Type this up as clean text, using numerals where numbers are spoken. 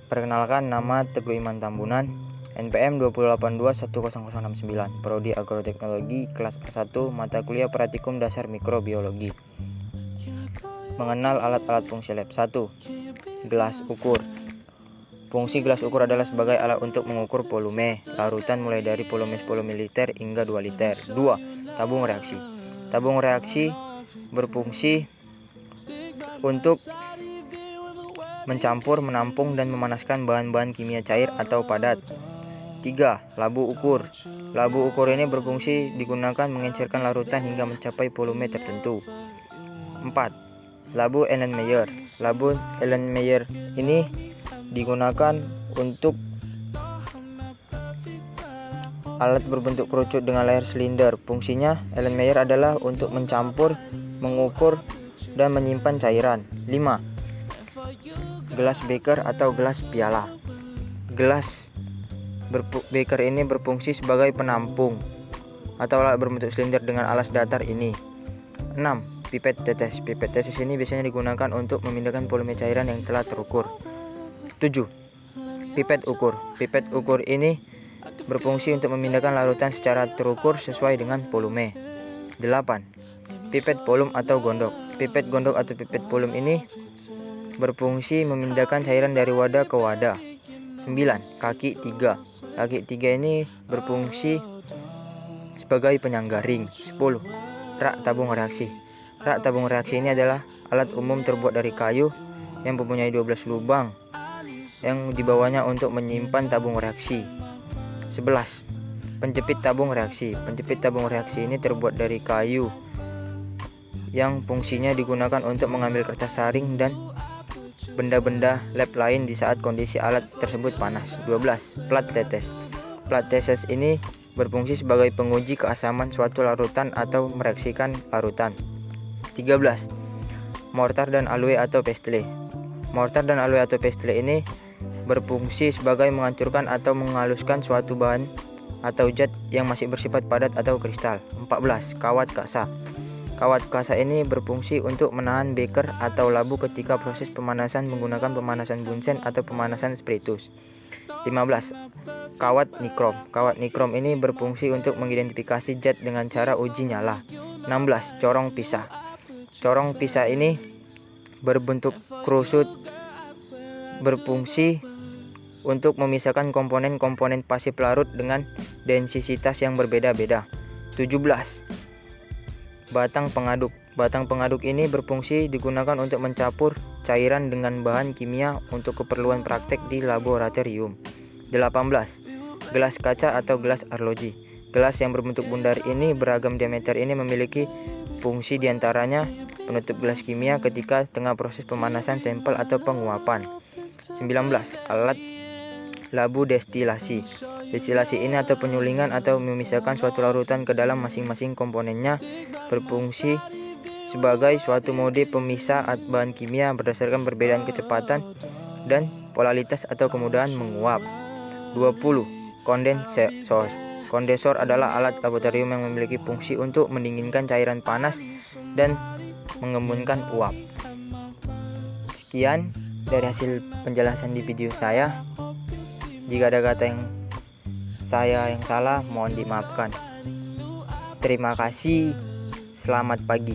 Perkenalkan, nama Teguh Iman Tambunan, NPM 2821069, Prodi Agroteknologi, kelas A1, mata kuliah Praktikum Dasar Mikrobiologi. Mengenal alat-alat fungsi lab. 1. Gelas ukur. Fungsi gelas ukur adalah sebagai alat untuk mengukur volume larutan mulai dari volume 10 ml hingga 2 liter. 2. Tabung reaksi. Tabung reaksi berfungsi untuk mencampur, menampung, dan memanaskan bahan-bahan kimia cair atau padat. 3. Labu ukur. Labu ukur ini berfungsi digunakan mengencerkan larutan hingga mencapai volume tertentu. 4. Labu Erlenmeyer. Labu Erlenmeyer ini digunakan untuk alat berbentuk kerucut dengan layar silinder. Fungsinya Erlenmeyer adalah untuk mencampur, mengukur, dan menyimpan cairan. 5. Gelas beker atau gelas piala. Gelas beker ini berfungsi sebagai penampung atau alat berbentuk silinder dengan alas datar ini. 6. Pipet tetes. Pipet tetes ini biasanya digunakan untuk memindahkan volume cairan yang telah terukur. 7. Pipet ukur. Pipet ukur ini berfungsi untuk memindahkan larutan secara terukur sesuai dengan volume. 8. Pipet volume atau gondok. Pipet gondok atau pipet volume ini berfungsi memindahkan cairan dari wadah ke wadah. 9. Kaki 3. Kaki 3 ini berfungsi sebagai penyangga ring. 10. Rak tabung reaksi. Rak tabung reaksi ini adalah alat umum terbuat dari kayu yang mempunyai 12 lubang yang dibawanya untuk menyimpan tabung reaksi. 11. Penjepit tabung reaksi. Penjepit tabung reaksi ini terbuat dari kayu yang fungsinya digunakan untuk mengambil kertas saring dan benda-benda lab lain di saat kondisi alat tersebut panas. 12. Plat tetes. Plat tetes ini berfungsi sebagai penguji keasaman suatu larutan atau mereaksikan larutan. 13. Mortar dan alloy atau pestle. Mortar dan alloy atau pestle ini berfungsi sebagai menghancurkan atau menghaluskan suatu bahan atau zat yang masih bersifat padat atau kristal. 14. Kawat kasa. Kawat kasa ini berfungsi untuk menahan beker atau labu ketika proses pemanasan menggunakan pemanasan Bunsen atau pemanasan spiritus. 15. Kawat nikrom. Kawat nikrom ini berfungsi untuk mengidentifikasi zat dengan cara uji nyala. 16. Corong pisah. Corong pisah ini berbentuk krusut, berfungsi untuk memisahkan komponen-komponen pasif larut dengan densitas yang berbeda-beda. 17. Batang pengaduk. Batang pengaduk ini berfungsi digunakan untuk mencampur cairan dengan bahan kimia untuk keperluan praktek di laboratorium. 18. Gelas kaca atau gelas arloji. Gelas yang berbentuk bundar ini beragam diameter ini memiliki fungsi diantaranya penutup gelas kimia ketika tengah proses pemanasan sampel atau penguapan. 19. Alat labu destilasi. Destilasi ini atau penyulingan atau memisahkan suatu larutan ke dalam masing-masing komponennya berfungsi sebagai suatu mode pemisah bahan kimia berdasarkan perbedaan kecepatan dan polaritas atau kemudahan menguap. 20. Kondensor. Kondensor adalah alat laboratorium yang memiliki fungsi untuk mendinginkan cairan panas dan mengembunkan uap. Sekian dari hasil penjelasan di video saya. Jika ada kata yang salah, mohon dimaafkan. Terima kasih. Selamat pagi.